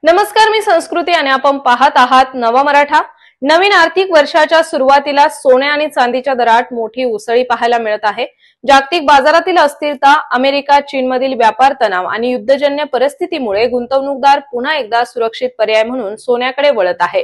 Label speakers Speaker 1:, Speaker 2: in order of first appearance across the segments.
Speaker 1: नमस्कार, मी संस्कृती आणि आपण पाहत आहात नवा मराठा। नवीन आर्थिक वर्षाच्या सुरुवातीला सोने आणि चांदीच्या दरात मोठी उसळी पाहायला मिळत आहे। जागतिक बाजारातील अस्थिरता, अमेरिका चीनमधील व्यापार तणाव आणि युद्धजन्य परिस्थितीमुळे गुंतवणूकदार पुन्हा एकदा सुरक्षित पर्याय म्हणून सोन्याकडे वळत आहे।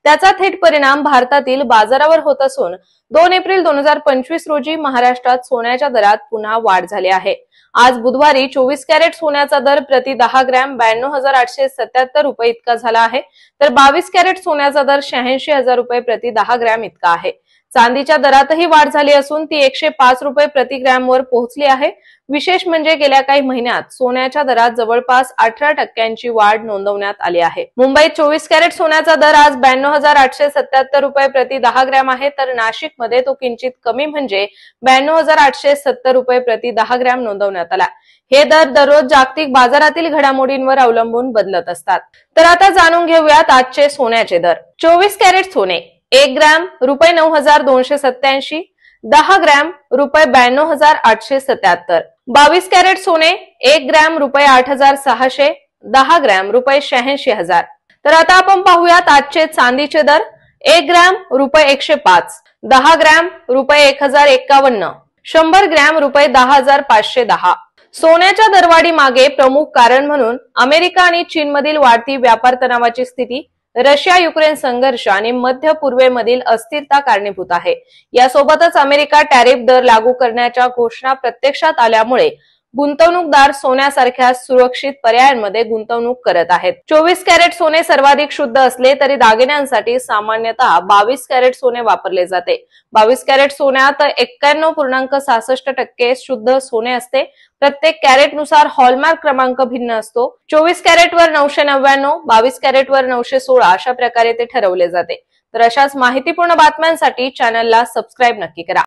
Speaker 1: त्याचा थेट परिणाम भारतातील बाजारावर होत असून 2 एप्रिल 2025 रोजी महाराष्ट्रात सोन्याच्या दरात पुन्हा वाढ झाली आहे। आज बुधवारी 24 कॅरेट सोन्याचा दर प्रति 10 ग्रॅम 92,877 रुपये इतका झाला आहे, तर 22 कॅरेट सोन्याचा दर 86,000 रुपये प्रति 10 ग्रॅम इतका आहे। चांदीच्या दरातही वाढ झाली असून ती 105 रुपये प्रति ग्रॅम वर पोहोचली आहे। विशेष म्हणजे गेल्या काही महिन्यात सोन्याच्या दरात जवळपास 18% वाढ नोंदवण्यात आली आहे। मुंबईत 24 कॅरेट सोन्याचा दर आज 92,877 रुपये प्रति 10 ग्रॅम आहे, तर नाशिक मध्ये तो किंचित कमी म्हणजे 92,870 रुपये प्रति 10 ग्रॅम नोंदवण्यात आला। हे दर दररोज जागतिक बाजारातील घडामोडींवर अवलंबून बदलत असतात। तर आता जाणून घेऊयात आजचे सोन्याचे दर। 24 कॅरेट सोने 1 ग्रॅम रुपये 9,287, 10 ग्रॅम रुपये 92,877, 22 कॅरेट सोने 1 ग्रॅम रुपये 8,600, 10 ग्रॅम रुपये 86,000। तर आता आपण पाहूयात आजचे चांदीचे दर। 1 ग्रॅम रुपये 105, 10 ग्रॅम रुपये 1,051, 100 ग्रॅम रुपये 10,510। सोन्याच्या दरवाढी मागे प्रमुख कारण म्हणून अमेरिका आणि चीनमधील वाढती व्यापार तणावाची स्थिती, रशिया युक्रेन संघर्ष आणि मध्य पूर्वेमधील अस्थिरता कारणीभूत आहे। यासोबतच अमेरिका टॅरिफ दर लागू करण्याच्या घोषणा प्रत्यक्षात आल्यामुळे गुंतवणूकदार सोन्यासारख्या सुरक्षित पर्यायांमध्ये गुंतवणूक करत आहेत। 24 कॅरेट सोने सर्वाधिक शुद्ध असले तरी दागिन्यांसाठी सामान्यतः 22 कॅरेट सोने वापरले जाते। 22 कॅरेट सोन्यात 91.66% शुद्ध सोने असते। प्रत्येक कॅरेट नुसार हॉलमार्क क्रमांक भिन्न असतो। 24 कॅरेट वर 999, 22 कॅरेट वर 916 अशा प्रकारे ते ठरवले जाते। तर अशाच माहितीपूर्ण बातम्यांसाठी चॅनलला सबस्क्राइब नक्की करा।